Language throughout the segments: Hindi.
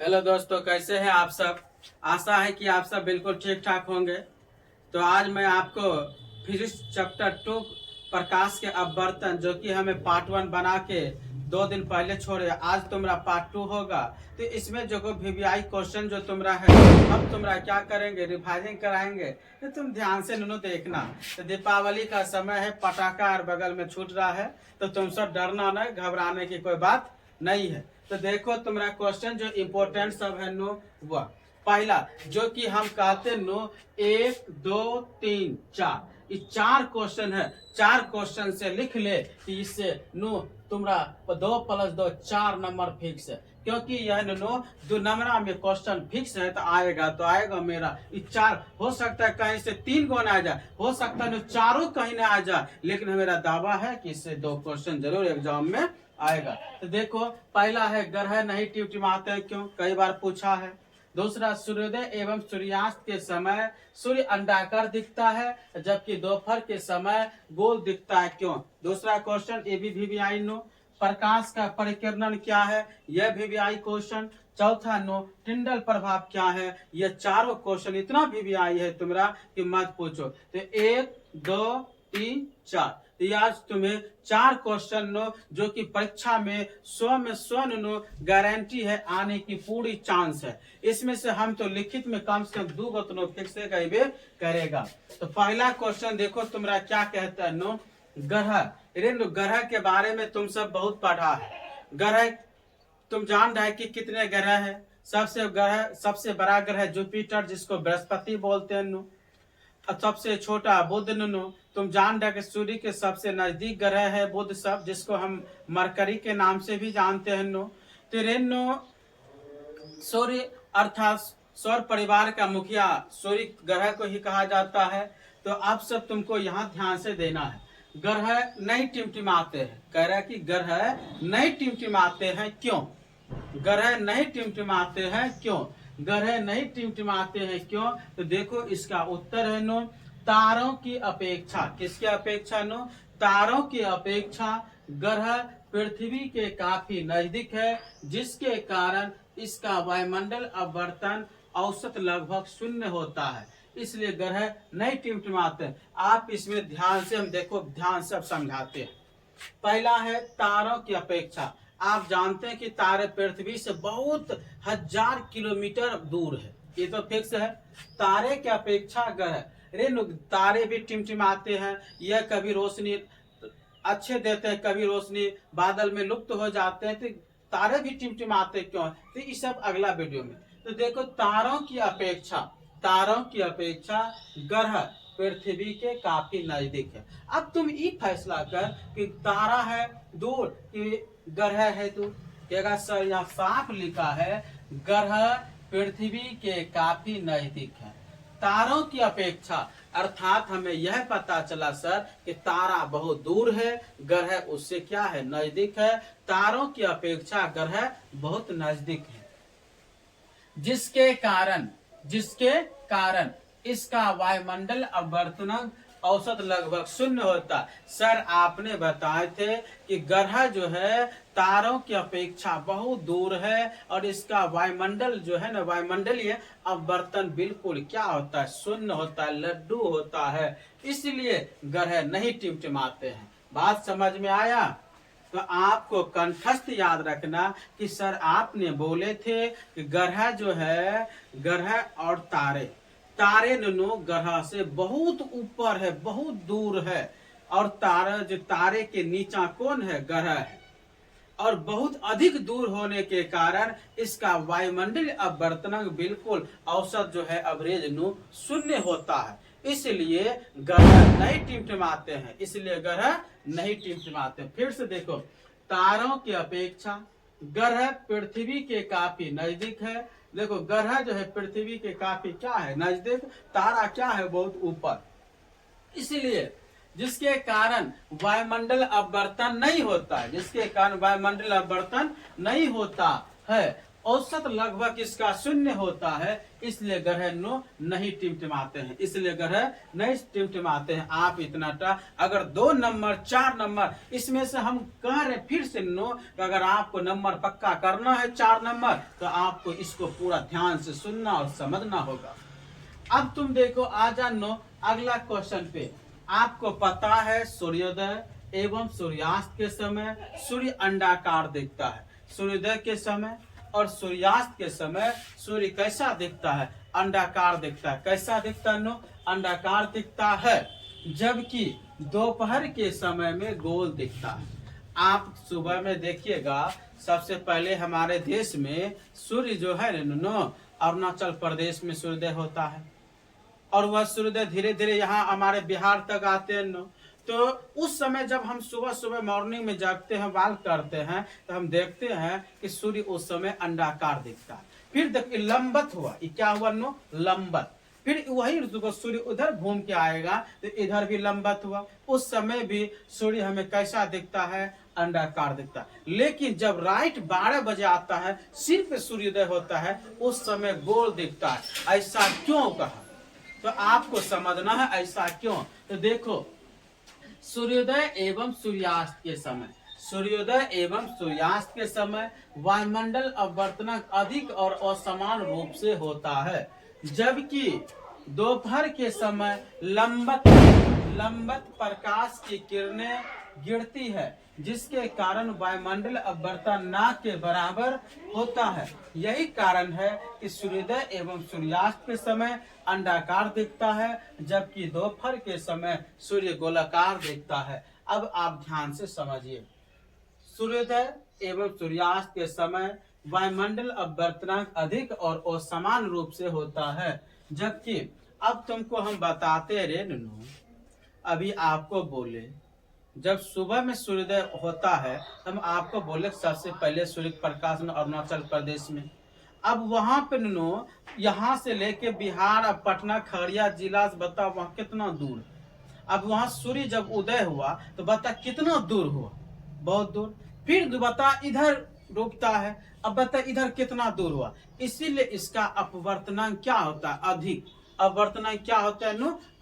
हेलो दोस्तों, कैसे हैं आप सब। आशा है कि आप सब बिल्कुल ठीक ठाक होंगे। तो आज मैं आपको फिजिक्स चैप्टर 2 प्रकाश के अपवर्तन, जो कि हमें पार्ट 1 बना के 2 दिन पहले छोड़े, आज तुम्हारा पार्ट 2 होगा। तो इसमें जो वीवीआई क्वेश्चन जो तुम्हारा है, अब तुम्हारा क्या करेंगे, रिवाइजिंग कराएंगे। तो तुम ध्यान से नुनू देखना। तो दीपावली का समय है, पटाखा और बगल में छूट रहा है, तो तुम सब डरना नहीं, घबराने की कोई बात नहीं है। तो देखो तुम्हारा क्वेश्चन जो इम्पोर्टेंट सब है नो, वह पहला जो कि हम कहते नो 1 2 3 4, ये 4 क्वेश्चन है। 4 क्वेश्चन से लिख ले कि इससे नो तुम्हारा 2 + 2 4 नंबर फिक्स है, क्योंकि यह नो दो नंबर में क्वेश्चन फिक्स है। तो आएगा मेरा ये 4। हो सकता है कहीं से 3 गुना आ जाए, हो सकता है चारों कहीं ना आ जाए, लेकिन मेरा दावा है कि इससे 2 क्वेश्चन जरूर एग्जाम में आएगा। तो देखो पहला है ग्रह नहीं टिमटिमाते हैं क्यों, कई बार पूछा है। दूसरा, सूर्योदय एवं सूर्यास्त के समय सूर्य अंडाकार दिखता है, जबकि दोपहर के समय गोल दिखता है क्यों। दूसरा क्वेश्चन ये भी वीवीआई नो। प्रकाश का परिकिरण क्या है, यह वीवीआई क्वेश्चन। चौथा नो, टिंडल प्रभाव क्या है। ये चारों क्वेश्चन इतना वीवीआई है तुम्हारा कि मत पूछो। तो 1 2 3 4, तो आज तुम्हें 4 क्वेश्चन नो, जो कि परीक्षा में 100 नो गारंटी है, आने की पूरी चांस है। इसमें से हम तो लिखित में कम से कम 2 गो नो फिक्स करेगा। तो पहला क्वेश्चन देखो तुम्हारा क्या कहता है नो, ग्रह। ग्रह के बारे में तुम सब बहुत पढ़ा है। ग्रह तुम जान रहे कि कितने ग्रह है। सबसे बड़ा ग्रह जुपिटर, जिसको बृहस्पति बोलते हैं नो। सबसे छोटा बुध नो। तुम जान रहे कि सूर्य के सबसे नजदीक ग्रह है बुध सब, जिसको हम मरकरी के नाम से भी जानते हैं नो। तो नो सूर्य अर्थात सौर परिवार का मुखिया सूर्य ग्रह को ही कहा जाता है। तो आप सब तुमको यहाँ ध्यान से देना है। ग्रह नहीं टिमटिमाते हैं, कह रहा है कि ग्रह नहीं टिमटिमाते हैं क्यों। ग्रह नहीं टिमटिमाते हैं क्यों, ग्रह नहीं टिमटिमाते हैं क्यों। तो देखो इसका उत्तर है नो, तारों की अपेक्षा। किसकी अपेक्षा नो, तारों की अपेक्षा ग्रह पृथ्वी के काफी नजदीक है, जिसके कारण इसका वायुमंडल अपवर्तन औसत लगभग 0 होता है, इसलिए ग्रह नहीं टिमटिमाते। आप इसमें ध्यान से हम देखो, ध्यान से अब समझाते हैं। पहला है तारों की अपेक्षा। आप जानते हैं कि तारे पृथ्वी से बहुत 1000 किलोमीटर दूर है, ये तो फिक्स है। तारे की अपेक्षा ग्रह, तारे भी टिमटिमाते हैं, यह कभी रोशनी अच्छे देते हैं, कभी रोशनी बादल में लुप्त हो जाते हैं। तो तारे भी टिमटिमाते क्यों, तो ये सब अगला वीडियो में। तो देखो तारों की अपेक्षा ग्रह पृथ्वी के काफी नजदीक है। अब तुम ये फैसला कर कि तारा है दूर कि ग्रह है दूर। क्या सर, यहाँ साफ लिखा है ग्रह पृथ्वी के काफी नजदीक है, तारों की अपेक्षा। अर्थात हमें यह पता चला सर कि तारा बहुत दूर है, ग्रह उससे क्या है, नजदीक है। तारों की अपेक्षा ग्रह बहुत नजदीक है, जिसके कारण इसका वायुमंडल अपवर्तन औसत लगभग 0 होता। सर आपने बताए थे कि ग्रह जो है तारों की अपेक्षा बहुत दूर है, और इसका वायुमंडल जो है ना, वायुमंडलीय अपवर्तन बिल्कुल क्या होता है, 0 होता है, लड्डू होता है, इसलिए ग्रह नहीं टिमटिमाते हैं। बात समझ में आया। तो आपको कंठस्थ याद रखना कि सर आपने बोले थे कि ग्रह जो है, ग्रह और तारे नो ग्रह से बहुत ऊपर है, बहुत दूर है, और तारे के नीचा कौन है, ग्रह है, और बहुत अधिक दूर होने के कारण इसका वायुमंडल अपवर्तन बिल्कुल औसत जो है एवरेज नो 0 होता है, इसलिए ग्रह नहीं टिमटिमाते हैं, इसलिए ग्रह नहीं टिमटिमाते। फिर से देखो, तारों की अपेक्षा ग्रह पृथ्वी के काफी नजदीक है। देखो ग्रह जो है पृथ्वी के काफी क्या है, नजदीक, तारा क्या है, बहुत ऊपर, इसलिए जिसके कारण वायुमंडल अपवर्तन नहीं होता है, जिसके कारण वायुमंडल अपवर्तन नहीं होता है, औसत लगभग इसका 0 होता है, इसलिए ग्रह नहीं टिमटिमाते हैं, इसलिए ग्रह नहीं टिमटिमाते हैं। आप इतना अगर 2 नंबर 4 नंबर इसमें से हम कह रहे फिर से अगर आपको नंबर पक्का करना है 4 नंबर, तो आपको इसको पूरा ध्यान से सुनना और समझना होगा। अब तुम देखो आ जानो अगला क्वेश्चन पे। आपको पता है सूर्योदय एवं सूर्यास्त के समय सूर्य अंडाकार दिखता है। सूर्योदय के समय और सूर्यास्त के समय सूर्य कैसा दिखता है? अंडाकार दिखता है। कैसा दिखता है? अंडाकार दिखता है। जबकि दोपहर के समय में गोल दिखता है। आप सुबह में देखिएगा, सबसे पहले हमारे देश में सूर्य जो है अरुणाचल प्रदेश में सूर्योदय होता है, और वह सूर्योदय धीरे धीरे यहाँ हमारे बिहार तक आते हैं। तो उस समय जब हम सुबह सुबह मॉर्निंग में जागते हैं, वाल करते हैं, तो हम देखते हैं कि सूर्य उस समय अंडाकार दिखता है। फिर देखिए लंबत हुआ, ये क्या हुआ? लंबत। फिर वही सूर्य उधर घूम के आएगा तो इधर भी लंबत हुआ। उस समय भी सूर्य हमें कैसा दिखता है? अंडाकार दिखता है। लेकिन जब राइट 12 बजे आता है, सिर्फ सूर्योदय होता है, उस समय गोल दिखता है। ऐसा क्यों कहा? तो आपको समझना है ऐसा क्यों। तो देखो, सूर्योदय एवं सूर्यास्त के समय, सूर्योदय एवं सूर्यास्त के समय वायुमंडल अपवर्तनांक अधिक और असमान रूप से होता है, जबकि दोपहर के समय लंबत प्रकाश की किरणें गिरती है, जिसके कारण वायुमंडल अपवर्तन ना के बराबर होता है। यही कारण है कि सूर्योदय एवं सूर्यास्त के समय अंडाकार दिखता है, जबकि दोपहर के समय सूर्य गोलाकार दिखता है। अब आप ध्यान से समझिए, सूर्योदय एवं सूर्यास्त के समय वायुमंडल अपवर्तनांक अधिक और असमान रूप से होता है, जबकि अब तुमको हम बताते रहे अभी आपको बोले, जब सुबह में सूर्योदय होता है हम आपको बोले सबसे पहले सूर्य प्रकाश अरुणाचल प्रदेश में। अब वहां पे यहाँ से लेके बिहार अब पटना खगड़िया जिला से बता वहाँ कितना दूर। अब वहां सूर्य जब उदय हुआ तो बता कितना दूर हुआ? बहुत दूर। फिर बता इधर रुकता है, अब बता इधर कितना दूर हुआ? इसीलिए इसका अपवर्तनांक क्या होता है? अधिक। अपवर्तनांक क्या होता है?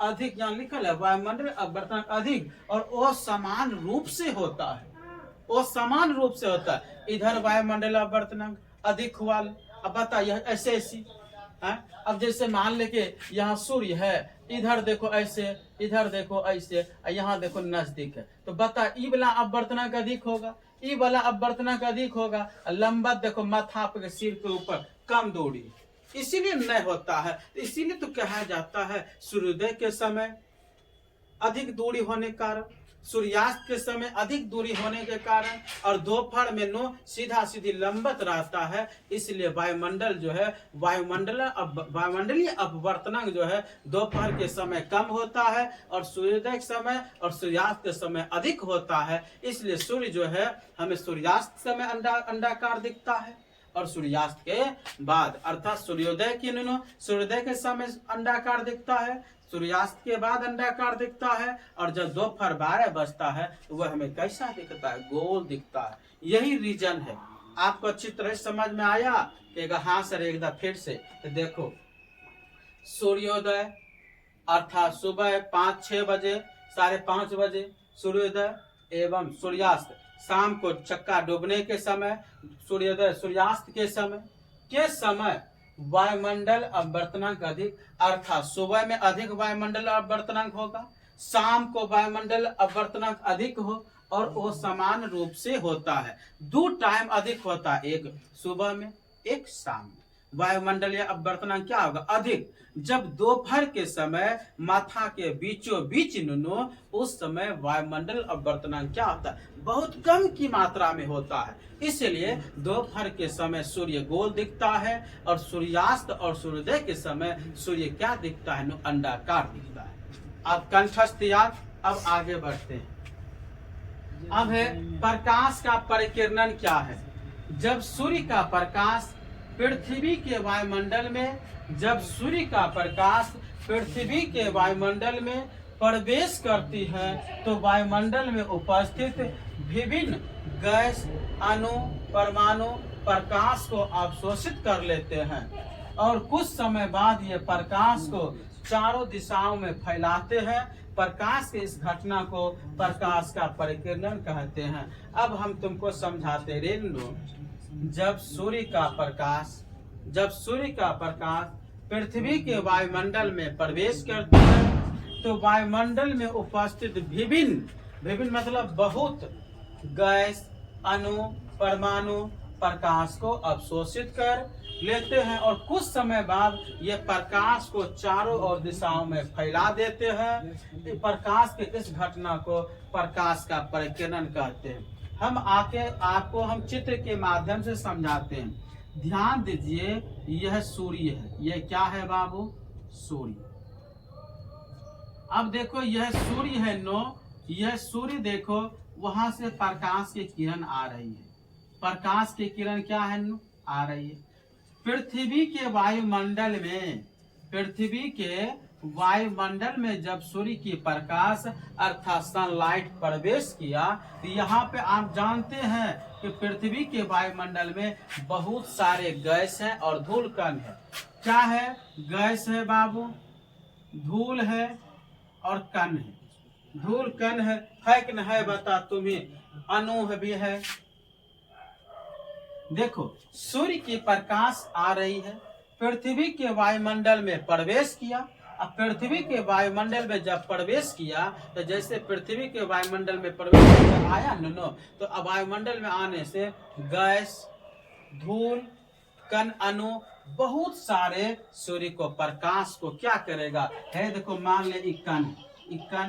अधिक। यहाँ लिखल है वायुमंडल अपवर्तनांक अधिक और असमान रूप से होता है। असमान रूप से होता है। इधर वायुमंडल अपवर्तनांक अधिक हुआ। अब बता यह ऐसे है। अब जैसे मान लेके यहाँ सूर्य है, इधर देखो ऐसे, इधर देखो ऐसे, यहाँ देखो नजदीक है, तो बता ई वाला अपवर्तनांक अधिक होगा, ई वाला अपवर्तनांक अधिक होगा। लंबत देखो माथा पे सिर के ऊपर कम दूरी, इसीलिए नहीं होता है। इसीलिए तो कहा जाता है सूर्योदय के समय अधिक दूरी होने के कारण, सूर्यास्त के समय अधिक दूरी होने के कारण, और दोपहर में सीधा सीधी लंबत रहता है। इसलिए वायुमंडल जो है वायुमंडलीय अपवर्तनांक जो है दोपहर के समय कम होता है और सूर्योदय के समय और सूर्यास्त के समय अधिक होता है। इसलिए सूर्य जो है हमें सूर्यास्त समय अंडाकार दिखता है और सूर्यास्त के बाद अर्थात सूर्योदय के समय अंडाकार दिखता है, सूर्यास्त के बाद अंडाकार दिखता है, और जब दोपहर 12 बजता है तो वह हमें कैसा दिखता है? गोल दिखता है। यही रीजन है। आपको अच्छी तरह समझ में आया? हाँ सर एकदम फिर से। तो देखो, सूर्योदय अर्थात सुबह 5-6 बजे 5:30 बजे सूर्योदय एवं सूर्यास्त, शाम को चक्का डूबने के समय सूर्योदय सूर्यास्त के समय वायुमंडल अपवर्तनांक अधिक, अर्थात सुबह में अधिक वायुमंडल अपवर्तनांक होगा, शाम को वायुमंडल अपवर्तनांक अधिक हो और वो समान रूप से होता है। 2 टाइम अधिक होता है, एक सुबह में एक शाम में। वायुमंडलीय अपवर्तनांक क्या होगा? अधिक। जब दोपहर के समय माथा के बीचों बीच उस समय वायुमंडल अपवर्तनांक क्या होता है? बहुत कम की मात्रा में होता है। इसलिए दोपहर के समय सूर्य गोल दिखता है और सूर्यास्त और सूर्योदय के समय सूर्य क्या दिखता है? अंडाकार दिखता है। अब कंठस्थ याद। अब आगे बढ़ते हैं। अब है प्रकाश का परिकिरणन क्या है? जब सूर्य का प्रकाश पृथ्वी के वायुमंडल में, जब सूर्य का प्रकाश पृथ्वी के वायुमंडल में प्रवेश करती है तो वायुमंडल में उपस्थित विभिन्न गैस, अणु, परमाणु प्रकाश को अवशोषित कर लेते हैं और कुछ समय बाद ये प्रकाश को चारों दिशाओं में फैलाते हैं। प्रकाश के इस घटना को प्रकाश का परिकिरणन कहते हैं। अब हम तुमको समझाते रेणु, जब सूर्य का प्रकाश पृथ्वी के वायुमंडल में प्रवेश करता है तो वायुमंडल में उपस्थित विभिन्न मतलब बहुत गैस, अणु, परमाणु प्रकाश को अवशोषित कर लेते हैं और कुछ समय बाद ये प्रकाश को चारों ओर दिशाओं में फैला देते हैं। प्रकाश के इस घटना को प्रकाश का परिकिरणन कहते हैं। आपको हम चित्र के माध्यम से समझाते हैं। ध्यान दीजिए, यह सूर्य है। यह क्या है बाबू? सूर्य। अब देखो यह सूर्य है यह सूर्य देखो, वहां से प्रकाश की किरण आ रही है। प्रकाश की किरण क्या है आ रही है। पृथ्वी के वायुमंडल में जब सूर्य की प्रकाश अर्थात सनलाइट प्रवेश किया तो यहाँ पे आप जानते हैं कि पृथ्वी के वायुमंडल में बहुत सारे गैस हैं और धूल कण है। क्या है? गैस है बाबू, धूल है और कण है। धूल कण है कि नहीं है? बता तुम्हें। अणु भी है। देखो सूर्य की प्रकाश आ रही है, पृथ्वी के वायुमंडल में प्रवेश किया। अब पृथ्वी के वायुमंडल में जब प्रवेश किया तो जैसे पृथ्वी के वायुमंडल में प्रवेश जब आया तो अब वायुमंडल में आने से गैस, धूल, कण, अणु बहुत सारे सूर्य को प्रकाश को क्या करेगा है। देखो मान ले एक कण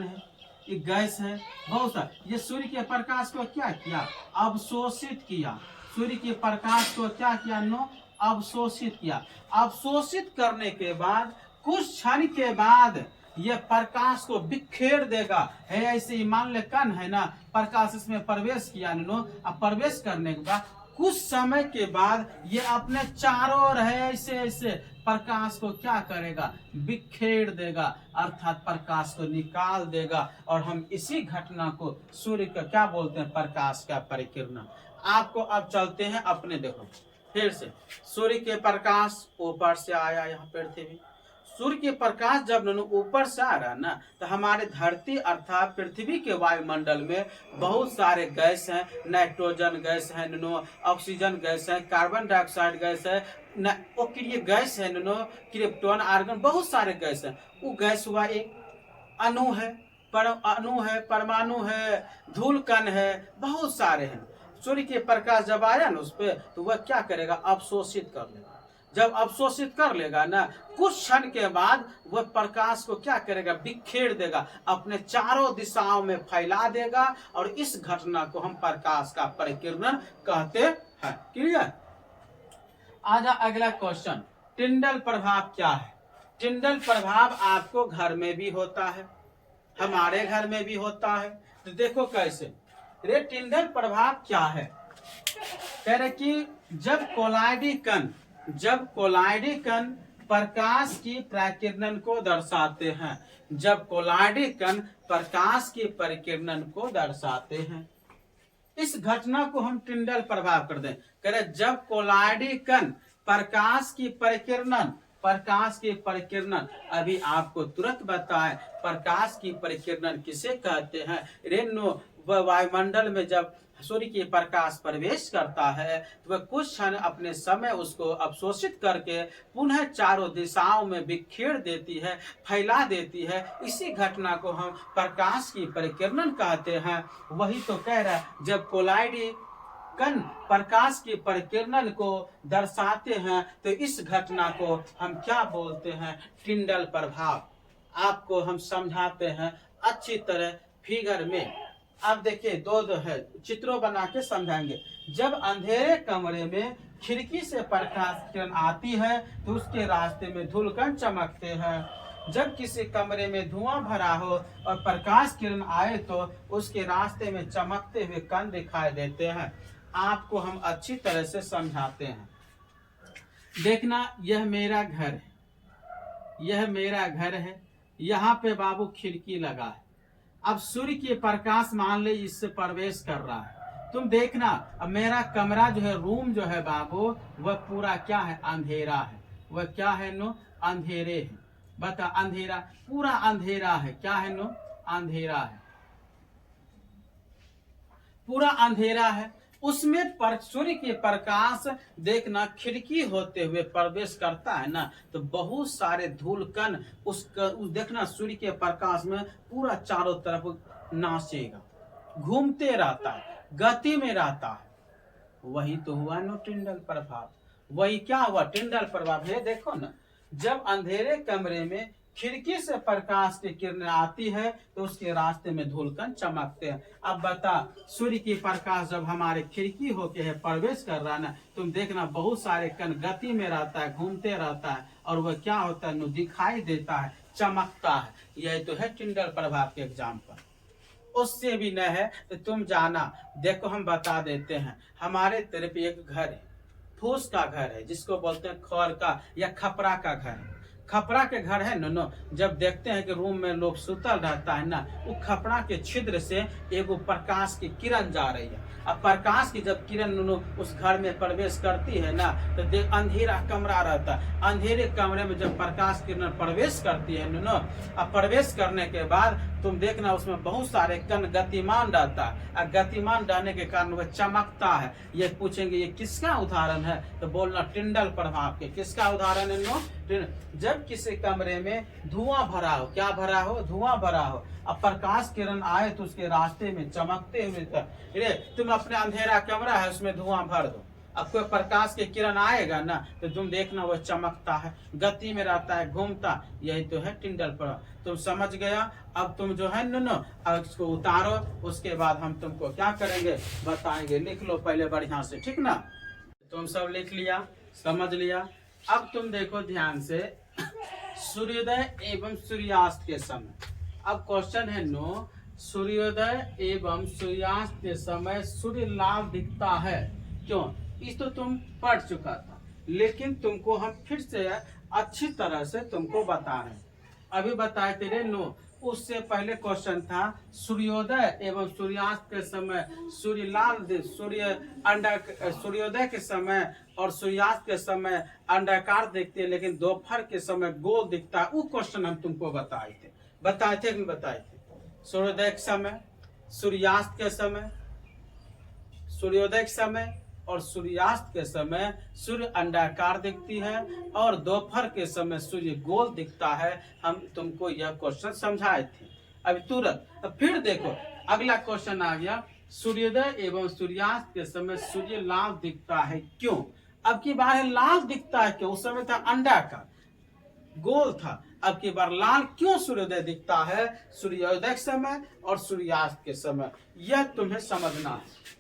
है, एक गैस है, बहुत सारा। ये सूर्य के प्रकाश को क्या किया? अवशोषित किया। सूर्य के प्रकाश को क्या किया? अवशोषित किया। अवशोषित करने के बाद कुछ क्षण के बाद ये प्रकाश को बिखेर देगा है। ऐसे ही मान ले कण है ना, प्रकाश इसमें प्रवेश किया अब प्रवेश करने के बाद कुछ समय के बाद ये अपने चारों ओर है ऐसे प्रकाश को क्या करेगा? बिखेर देगा, अर्थात प्रकाश को निकाल देगा। और हम इसी घटना को सूर्य का क्या बोलते हैं? प्रकाश का परिकिरणन। आपको अब चलते हैं अपने, देखो फिर से सूर्य के प्रकाश ऊपर से आया यहाँ पृथ्वी। सूर्य के प्रकाश जब ऊपर से आ रहा है ना तो हमारे धरती अर्थात पृथ्वी के वायुमंडल में बहुत सारे गैस हैं। नाइट्रोजन गैस है, ऑक्सीजन गैस है, कार्बन डाइऑक्साइड गैस है, गैस है, क्रिप्टोन, आर्गन, बहुत सारे गैस हैं। वो गैस हुआ एक अणु है, परमाणु है, धूल कण है, बहुत सारे हैं। सूर्य के प्रकाश जब आया ना उस पर तो वह क्या करेगा? अवशोषित कर लेगा। जब अवशोषित कर लेगा ना कुछ क्षण के बाद वह प्रकाश को क्या करेगा? बिखेर देगा, अपने चारों दिशाओं में फैला देगा। और इस घटना को हम प्रकाश का परिकिरणन कहते हैं। क्लियर? आजा अगला क्वेश्चन, टिंडल प्रभाव क्या है? टिंडल प्रभाव आपको घर में भी होता है, हमारे घर में भी होता है। तो देखो कैसे। रे टिंडल प्रभाव क्या है? कह रहे कि जब कोलाइडी कण प्रकाश की प्रकिरणन को दर्शाते हैं, जब कोलाइडी कण प्रकाश की परिकिरणन को दर्शाते हैं, इस घटना को हम टिंडल प्रभाव कर दें। कह रहे जब कोलाइडी कण प्रकाश की परिकिरणन अभी आपको तुरंत बताएं प्रकाश की परिकिरणन किसे कहते हैं। रेणु वायुमंडल में जब सूर्य की प्रकाश प्रवेश करता है तो वह कुछ क्षण अपने समय उसको अवशोषित करके पुनः चारों दिशाओं में बिखेर देती है, फैला देती है। इसी घटना को हम प्रकाश की परिकिरणन कहते हैं। वही तो कह रहा है, जब कोलाइडी कण प्रकाश की परिकिरणन को दर्शाते हैं तो इस घटना को हम क्या बोलते हैं? टिंडल प्रभाव। आपको हम समझाते हैं अच्छी तरह फिगर में। अब देखिए दो है चित्रों बना के समझाएंगे। जब अंधेरे कमरे में खिड़की से प्रकाश किरण आती है तो उसके रास्ते में धूलकण चमकते हैं। जब किसी कमरे में धुआं भरा हो और प्रकाश किरण आए तो उसके रास्ते में चमकते हुए कण दिखाई देते हैं। आपको हम अच्छी तरह से समझाते हैं। देखना, यह मेरा घर है, यहाँ पे बाबू खिड़की लगा है। अब सूर्य की प्रकाश मान ले इससे प्रवेश कर रहा है तुम देखना अब मेरा कमरा जो है, रूम जो है बाबू, वह पूरा क्या है, अंधेरा है। वह क्या है नो, अंधेरे है। बता, अंधेरा, पूरा अंधेरा है। क्या है नो, अंधेरा है, पूरा अंधेरा है। उसमें पर सूर्य के प्रकाश देखना खिड़की होते हुए प्रवेश करता है ना, तो बहुत सारे धूल कण उस देखना सूर्य के प्रकाश में पूरा चारों तरफ नाचेगा, घूमते रहता है, गति में रहता है। वही तो हुआ नो टिंडल प्रभाव। वही क्या हुआ, टिंडल प्रभाव है। देखो ना, जब अंधेरे कमरे में खिड़की से प्रकाश की किरणें आती है तो उसके रास्ते में धूलकण चमकते हैं। अब बता, सूर्य की प्रकाश जब हमारे खिड़की होके है प्रवेश कर रहा है ना, तुम देखना बहुत सारे कण गति में रहता है, घूमते रहता है, और वह क्या होता है, दिखाई देता है, चमकता है। यह तो है टिंडल प्रभाव के एग्जाम्पल। उससे भी न है तो तुम जाना, देखो हम बता देते हैं। हमारे तरफ एक घर है, फूस का घर है, जिसको बोलते हैं खौर का या खपरा का घर है। खपरा के घर है नो, जब देखते हैं कि रूम में लोग सुतल रहता है ना, वो खपरा के छिद्र से एगो प्रकाश की किरण जा रही है। अब प्रकाश की जब किरण नो उस घर में प्रवेश करती है ना, तो देख अंधेरा कमरा रहता है। अंधेरे कमरे में जब प्रकाश किरण प्रवेश करती है नो, अब प्रवेश करने के बाद तुम देखना उसमें बहुत सारे कण गतिमान रहता है, और गतिमान रहने के कारण वह चमकता है। ये पूछेंगे ये किसका उदाहरण है, तो बोलना टिंडल प्रभाव के। किसका उदाहरण है नो, जब किसी कमरे में धुआं भरा हो, क्या भरा हो, धुआं भरा हो, अब प्रकाश किरण आए तो उसके रास्ते में चमकते हुए, तुम अपने अंधेरा कमरा है उसमें धुआं भर दो, अब कोई प्रकाश की किरण आएगा ना, तो तुम देखना वह चमकता है, गति में रहता है, घूमता। यही तो है टिंडल प्रभाव। तुम समझ गया। अब तुम जो है नो अब इसको उतारो, उसके बाद हम तुमको क्या करेंगे बताएंगे। लिख लो पहले बढ़िया से, ठीक ना। तुम सब लिख लिया, समझ लिया। अब तुम देखो ध्यान से, सूर्योदय एवं सूर्यास्त के समय। अब क्वेश्चन है नो, सूर्योदय एवं सूर्यास्त के समय सूर्य लाल दिखता है, क्यों? इस तो तुम पढ़ चुका था, लेकिन तुमको हम फिर से अच्छी तरह से तुमको बता रहे हैं। अभी बताए तेरे नो, उससे पहले क्वेश्चन था सूर्योदय एवं सूर्यास्त के समय सूर्य लाल, सूर्योदय के समय और सूर्यास्त के समय अंडाकार दिखते हैं, लेकिन दोपहर के समय गोल दिखता है। वो क्वेश्चन हम तुमको बताए थे कि नहीं बताए थे? सूर्योदय के समय, सूर्यास्त के समय, सूर्योदय के समय और सूर्यास्त के समय सूर्य अंडाकार दिखती है, और दोपहर के समय सूर्य गोल दिखता है। हम तुमको यह क्वेश्चन समझाए थे अभी तुरंत। अब फिर देखो अगला क्वेश्चन आ गया, सूर्योदय एवं सूर्यास्त के समय सूर्य लाल दिखता है, क्यों? अब की बार है लाल दिखता है क्यों? उस समय था अंडाकार, गोल था। अब की बार लाल क्यों सूर्योदय दिखता है सूर्योदय के समय और सूर्यास्त के समय, यह तुम्हें समझना है।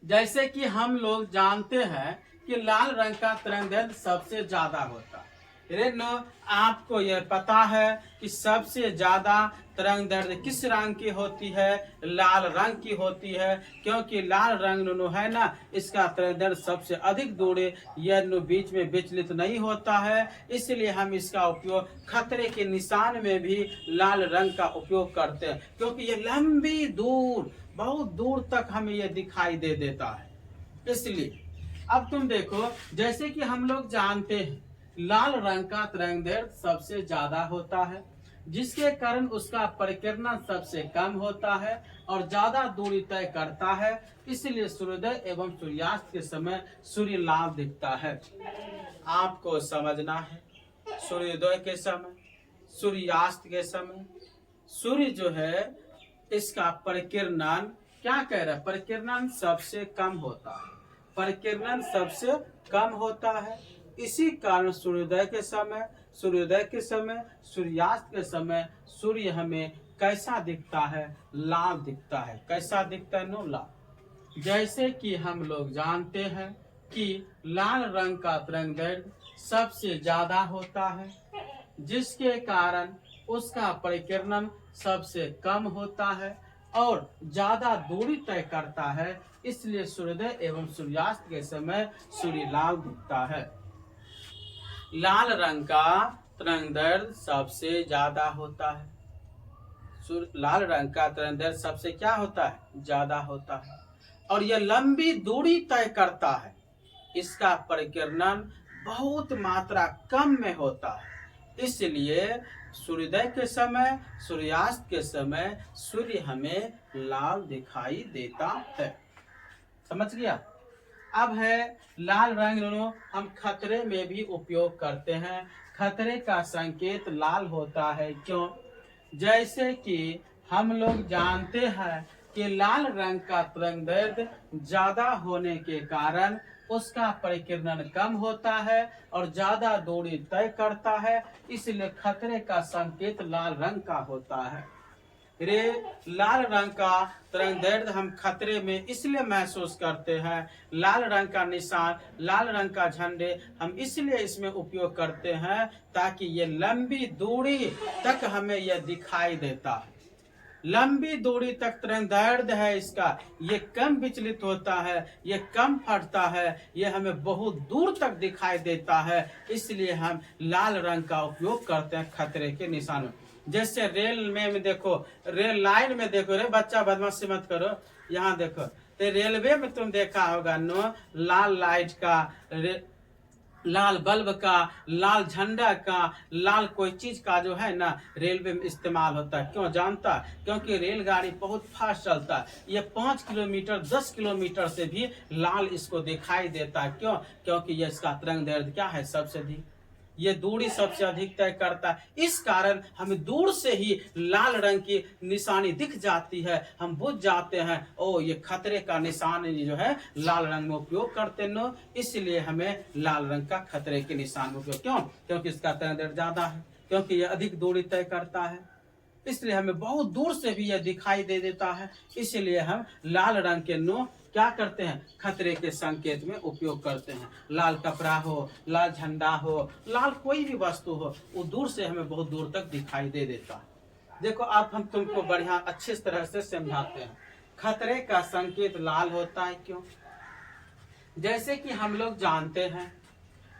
जैसे कि हम लोग जानते हैं कि लाल रंग का तरंगदैर्घ्य सबसे ज्यादा होता है। आपको यह पता है कि सबसे ज्यादा तरंगदैर्घ्य किस रंग की होती है? लाल रंग की होती है, क्योंकि लाल रंग है ना, इसका तरंगदैर्घ्य सबसे अधिक दूरी, यह बीच में विचलित नहीं होता है। इसलिए हम इसका उपयोग खतरे के निशान में भी लाल रंग का उपयोग करते हैं, क्योंकि ये लंबी दूर, बहुत दूर तक हमें यह दिखाई दे देता है, इसलिए। अब तुम देखो, जैसे कि हम लोग जानते हैं लाल रंग का तरंगदैर्घ्य सबसे ज्यादा होता है, जिसके कारण उसका परिकीर्णन सबसे कम होता है और ज्यादा दूरी तय करता है। इसलिए सूर्योदय एवं सूर्यास्त के समय सूर्य लाल दिखता है। आपको समझना है, सूर्योदय के समय, सूर्यास्त के समय सूर्य जो है इसका परिकीर्णन क्या कह रहा है? परिकीर्णन सबसे कम होता है, परिकीर्णन सबसे कम होता है। इसी कारण सूर्योदय के समय, सूर्यास्त के समय सूर्य हमें कैसा दिखता है? लाल दिखता है। कैसा दिखता है नो? लाल। जैसे कि हम लोग जानते हैं कि लाल रंग का तरंगदैर्घ्य सबसे ज्यादा होता है, जिसके कारण उसका परिकीर्णन सबसे कम होता है और ज्यादा दूरी तय करता है। इसलिए सूर्योदय एवं सूर्यास्त के समय सूर्य लाल दिखता है। लाल रंग का तरंगदैर्घ्य सबसे ज्यादा होता है, लाल रंग का तरंगदैर्घ्य सबसे क्या होता है? ज्यादा होता है, और यह लंबी दूरी तय करता है। इसका परिकिरणन बहुत मात्रा कम में होता है, इसलिए सूर्योदय के समय, सूर्यास्त के समय सूर्य हमें लाल दिखाई देता है। समझ गया? अब है लाल रंग हम खतरे में भी उपयोग करते हैं। खतरे का संकेत लाल होता है, क्यों? जैसे कि हम लोग जानते हैं कि लाल रंग का तरंगदैर्ध्य ज्यादा होने के कारण उसका परिकिरणन कम होता है और ज्यादा दूरी तय करता है, इसलिए खतरे का संकेत लाल रंग का होता है। लाल रंग का तरंगदैर्ध्य हम खतरे में इसलिए महसूस करते हैं। लाल रंग का निशान, लाल रंग का झंडे हम इसलिए इसमें उपयोग करते हैं ताकि ये लंबी दूरी तक हमें यह दिखाई देता है। लंबी दूरी तक तरंगदैर्ध्य है इसका, ये कम विचलित होता है, ये कम फटता है, ये हमें बहुत दूर तक दिखाई देता है, इसलिए हम लाल रंग का उपयोग करते हैं खतरे के निशान में। जैसे रेल में देखो, रेल लाइन में देखो, रे बच्चा बदमाशी मत करो, यहाँ देखो, तो रेलवे में तुम देखा होगा नो, लाल लाइट का, लाल बल्ब का, लाल झंडा का, लाल कोई चीज का जो है ना रेलवे में इस्तेमाल होता है। क्यों जानता? क्योंकि रेलगाड़ी बहुत फास्ट चलता है, ये 5 किलोमीटर 10 किलोमीटर से भी लाल इसको दिखाई देता है। क्यों? क्योंकि ये इसका तरंगदैर्ध्य क्या है? सबसे अधिक, ये दूरी सबसे अधिक तय करता है। इस कारण हमें दूर से ही लाल रंग की निशानी दिख जाती है, हम बुझ जाते हैं ओ ये खतरे का निशान जो है लाल रंग में उपयोग करते न, इसलिए हमें लाल रंग का खतरे के निशान में उपयोग। क्यों? क्योंकि इसका तरंगदैर्ध्य ज्यादा है, क्योंकि यह अधिक दूरी तय करता है, इसलिए हमें बहुत दूर से भी यह दिखाई दे देता है, इसलिए हम लाल रंग के नो क्या करते हैं? खतरे के संकेत में उपयोग करते हैं। लाल कपड़ा हो, लाल झंडा हो, लाल कोई भी वस्तु हो, वो दूर से हमें बहुत दूर तक दिखाई दे देता है। देखो आप हम तुमको बढ़िया अच्छे तरह से समझाते हैं। खतरे का संकेत लाल होता है, क्यों? जैसे कि हम लोग जानते हैं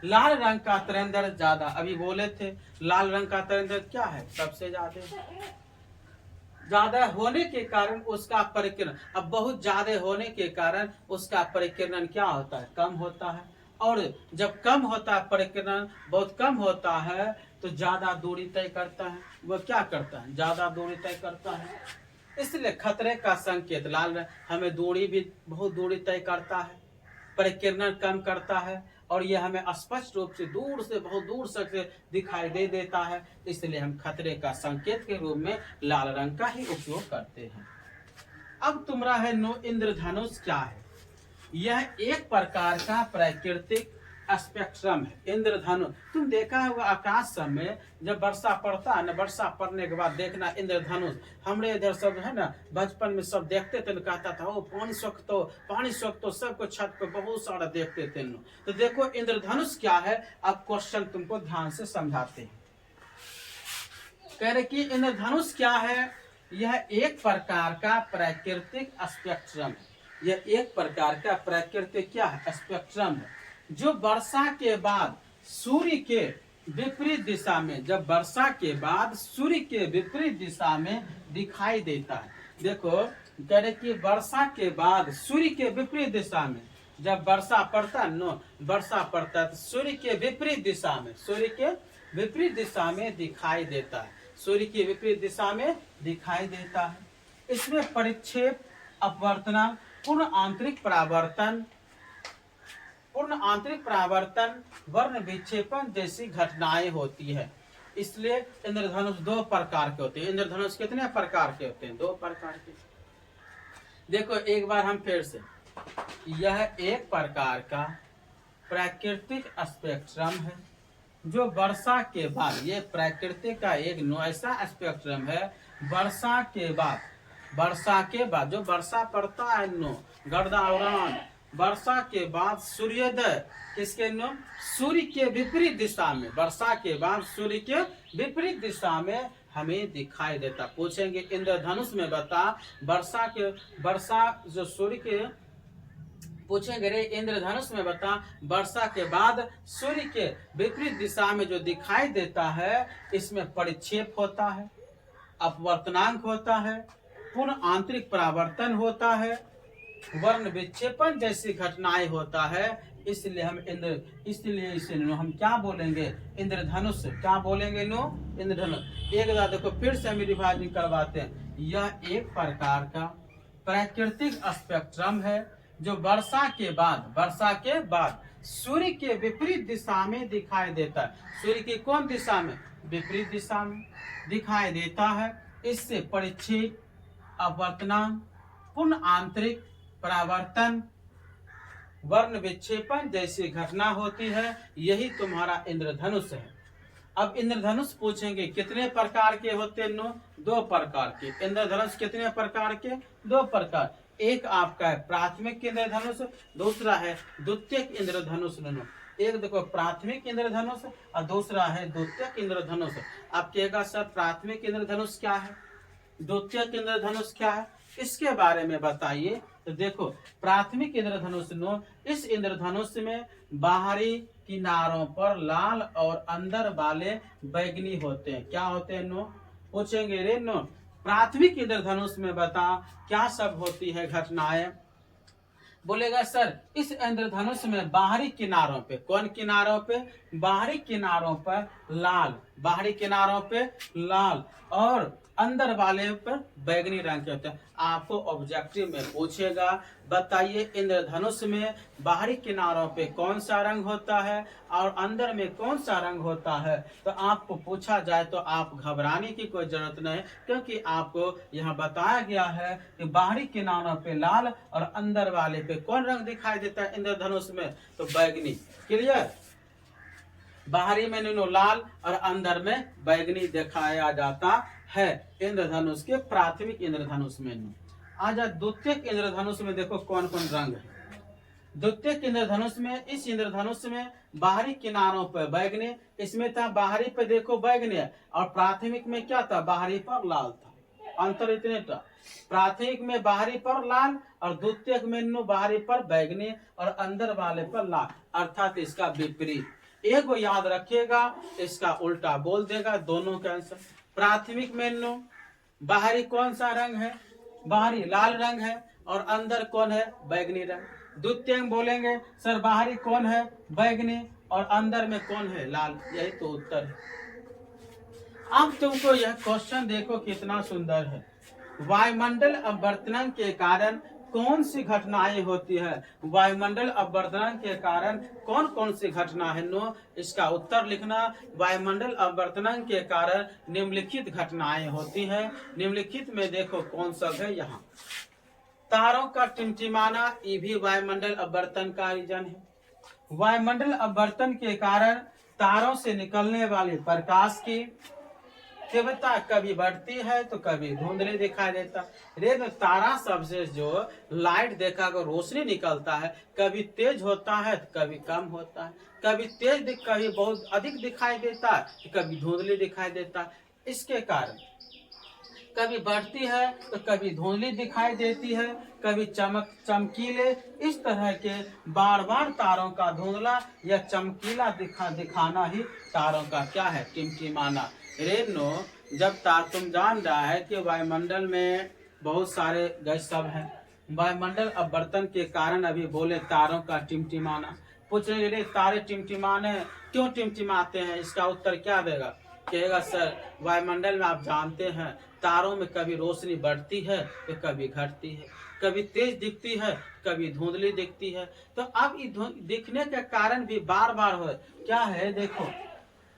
लाल रंग का तरंगदैर्ध्य ज्यादा, अभी बोले थे लाल रंग का तरंगदैर्ध्य क्या है? सबसे ज्यादा होने के कारण उसका परिकिरण, अब बहुत ज्यादा होने के कारण उसका परिकिरणन क्या होता है? कम होता है। और जब कम होता है, परिकिरणन बहुत कम होता है, तो ज्यादा दूरी तय करता है। वो क्या करता है? ज्यादा दूरी तय करता है। इसलिए खतरे का संकेत लाल हमें दूरी भी बहुत दूरी तय करता है, परिकिरणन कम करता है, और यह हमें स्पष्ट रूप से दूर से बहुत दूर से दिखाई दे देता है, इसलिए हम खतरे का संकेत के रूप में लाल रंग का ही उपयोग करते हैं। अब तुम्हारा है नो इंद्रधनुष क्या है? यह एक प्रकार का प्राकृतिक स्पेक्ट्रम है। इंद्रधनुष तुम देखा होगा आकाश में जब वर्षा पड़ता है ना, वर्षा पड़ने के बाद देखना इंद्रधनुष, हमरे इधर सब है ना बचपन में सब देखते थे, कहता था ओ पानी सोख तो सबको छत पे बहुत सारा देखते थे। तो देखो इंद्रधनुष क्या है, अब क्वेश्चन तुमको ध्यान से समझाते हैं। कह रहे कि इंद्रधनुष क्या है? यह एक प्रकार का प्राकृतिक स्पेक्ट्रम है। यह एक प्रकार का प्राकृतिक क्या है? स्पेक्ट्रम है, जो वर्षा के बाद सूर्य के विपरीत दिशा में, जब वर्षा के बाद सूर्य के विपरीत दिशा में दिखाई देता है। देखो कह रहे कि वर्षा के बाद सूर्य के विपरीत दिशा में जब वर्षा पड़ता है नो, वर्षा पड़ता है तो सूर्य के विपरीत दिशा में, सूर्य के विपरीत दिशा में दिखाई देता है, सूर्य की विपरीत दिशा में दिखाई देता है। इसमें परिक्षेप, अपवर्तन, पूर्ण आंतरिक परावर्तन, वर्ण विक्षेपण जैसी घटनाएं होती है। इसलिए इंद्रधनुष दो प्रकार के होते हैं। इंद्रधनुष कितने प्रकार के होते हैं? 2 प्रकार के। देखो एक बार हम फिर से, यह एक प्रकार का प्राकृतिक स्पेक्ट्रम है जो वर्षा के बाद, ये प्राकृतिक का एक ऐसा स्पेक्ट्रम है वर्षा के बाद जो वर्षा पड़ता है गर्दावरण, वर्षा के बाद सूर्योदय किसके सूर्य के विपरीत दिशा में, वर्षा के बाद सूर्य के विपरीत दिशा में हमें दिखाई देता। पूछेंगे इंद्रधनुष में बता, वर्षा जो सूर्य के, पूछेंगे रे इंद्रधनुष में बता वर्षा के बाद सूर्य के विपरीत दिशा में जो दिखाई देता है, इसमें परिक्षेप होता है, अपवर्तनांक होता है, पूर्ण आंतरिक परावर्तन होता है, वर्ण विक्षेपण जैसी घटनाएं होता है, इसलिए इसे हम क्या बोलेंगे, इंद्रधनुष। क्या बोलेंगे नो, इंद्रधनुष। एक बार देखो फिर से हम रिवाइज करवाते हैं। यह एक प्रकार का प्राकृतिक स्पेक्ट्रम है जो वर्षा के बाद सूर्य के विपरीत दिशा में दिखाई देता है। सूर्य की कौन दिशा में, विपरीत दिशा में दिखाई देता है। इससे परिच्छेद, अपवर्तनांक, पूर्ण आंतरिक परावर्तन, वर्ण विक्षेपण जैसी घटना होती है। यही तुम्हारा इंद्रधनुष है। अब इंद्रधनुष पूछेंगे कितने प्रकार के होते हैं नो, 2 प्रकार के। इंद्रधनुष कितने प्रकार के, 2 प्रकार। एक आपका है प्राथमिक इंद्रधनुष, दूसरा है द्वितीयक इंद्रधनुष। नो एक देखो प्राथमिक इंद्रधनुष और दूसरा है द्वितीयक इंद्रधनुष। आप कहेगा सर प्राथमिक इंद्रधनुष क्या है, द्वितीयक इंद्रधनुष क्या है, इसके बारे में बताइए। तो देखो प्राथमिक इंद्रधनुष नो, इस इंद्रधनुष में बाहरी किनारों पर लाल और अंदर वाले बैंगनी होते हैं। क्या होते हैं नो, पूछेंगे रे नो। प्राथमिक इंद्रधनुष में बता क्या सब होती है घटनाएं। बोलेगा सर इस इंद्रधनुष में बाहरी किनारों पे, कौन किनारों पे, बाहरी किनारों पर लाल, बाहरी किनारों पे लाल और अंदर वाले पर बैगनी रंग के होते हैं। आपको ऑब्जेक्टिव में पूछेगा बताइए इंद्रधनुष में बाहरी किनारों पे कौन सा रंग होता है और अंदर में कौन सा रंग होता है। तो आपको पूछा जाए तो आप घबराने की कोई जरूरत नहीं, क्योंकि आपको यहाँ बताया गया है कि बाहरी किनारों पे लाल और अंदर वाले पे कौन रंग दिखाई देता है इंद्रधनुष में, तो बैगनी। क्लियर, बाहरी में नो लाल और अंदर में बैगनी दिखाया जाता है इंद्रधनुष के प्राथमिक इंद्रधनुष में। आजा द्वितीयक इंद्रधनुष में देखो कौन कौन रंग है। द्वितीयक इंद्रधनुष में, इस इंद्रधनुष में बाहरी किनारों पर बैगनी, इसमें था बाहरी पे देखो बैगनी और प्राथमिक में क्या था, बाहरी पर लाल था। अंतर इतने था, प्राथमिक में बाहरी पर लाल और द्वितीयक में नो बाहरी पर बैगनी और अंदर वाले पर लाल, अर्थात इसका विपरीत। एक को याद रखिएगा, इसका उल्टा बोल देगा दोनों का आंसर। प्राथमिक में नो बाहरी कौन सा रंग है, बाहरी लाल रंग है और अंदर कौन है, बैगनी रंग। द्वितीय बोलेंगे सर बाहरी कौन है, बैगनी और अंदर में कौन है, लाल। यही तो उत्तर है। अब तुमको यह क्वेश्चन देखो कितना सुंदर है। वायुमंडल अपवर्तन के कारण कौन सी घटनाएं होती है, वायुमंडल अपवर्तन के कारण कौन कौन सी घटना है नो, इसका उत्तर लिखना। वायुमंडल अपवर्तन के कारण निम्नलिखित घटनाएं होती है। निम्नलिखित में देखो कौन सब है, यहाँ तारों का टिमटिमाना, ये भी वायुमंडल अपवर्तन का रीजन है। वायुमंडल अपवर्तन के कारण तारों से निकलने वाले प्रकाश की तीव्रता कभी बढ़ती है तो कभी धुंधली दिखाई देता है। तो तारा सबसे जो लाइट देखा को रोशनी निकलता है, कभी तेज होता है तो कभी कम होता है, कभी तेज कभी बहुत अधिक दिखाई देता है, कभी धुंधली दिखाई देता है। इसके कारण कभी बढ़ती है तो कभी धुंधली दिखाई देती है, कभी चमकीले। इस तरह के बार बार तारों का धुंधला या चमकीला दिखाना ही तारों का क्या है, टिमटिमाना। रेनो जब तुम जान रहा है कि वायुमंडल में बहुत सारे गैस सब हैं, वायुमंडल अपवर्तन के कारण अभी बोले तारों का टिमटिमाना। पूछेंगे रे तारे टिमटिमाने क्यों टिमटिमाते हैं, इसका उत्तर क्या देगा, कहेगा सर वायुमंडल में आप जानते हैं तारों में कभी रोशनी बढ़ती है तो कभी घटती है, कभी तेज दिखती है कभी धुंधली दिखती है। तो अब दिखने के कारण भी बार बार हो क्या है, देखो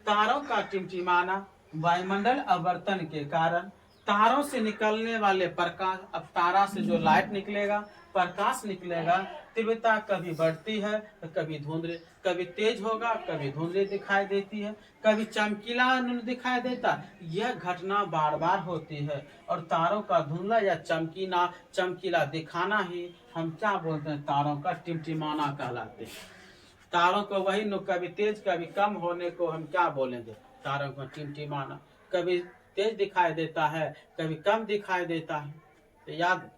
तारों का टिमटिमाना वायुमंडल अपवर्तन के कारण तारों से निकलने वाले प्रकाश, अब तारा से जो लाइट निकलेगा, प्रकाश निकलेगा, तीव्रता कभी बढ़ती है तो कभी धुंधली, कभी तेज होगा कभी धुंधली दिखाई देती है, कभी चमकीला दिखाई देता। यह घटना बार बार होती है और तारों का धुंधला या चमकीला दिखाना ही हम क्या बोलते हैं, तारों का टिमटिमाना कहलाते हैं। तारों को वही नो कभी तेज कभी कम होने को हम क्या बोलेंगे, तारों को टिमटिमाना। कभी तेज दिखाई देता है कभी कम दिखाई देता है, तो याद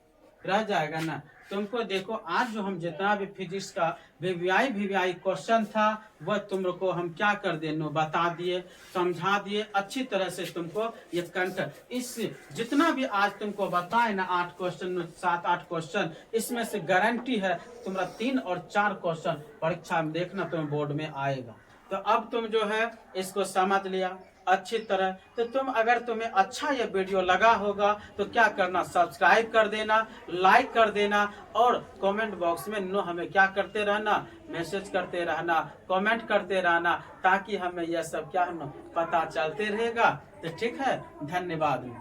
रह जाएगा ना। तुमको देखो आज जो हम जितना भी फिजिक्स का वीवीआई क्वेश्चन था वह तुमको हम क्या कर दिए, बता दिए, समझा दिए अच्छी तरह से तुमको ये कंटेंट। इस जितना भी आज तुमको बताए ना 8 क्वेश्चन 7-8 क्वेश्चन, इसमें से गारंटी है तुम्हारा 3 और 4 क्वेश्चन परीक्षा में देखना तुम्हें बोर्ड में आएगा। तो अब तुम जो है इसको समझ लिया अच्छी तरह। तो अगर तुम्हें अच्छा ये वीडियो लगा होगा तो क्या करना, सब्सक्राइब कर देना, लाइक कर देना और कमेंट बॉक्स में हमें क्या करते रहना, मैसेज करते रहना, कमेंट करते रहना, ताकि हमें यह सब क्या पता चलते रहेगा। तो ठीक है, धन्यवाद।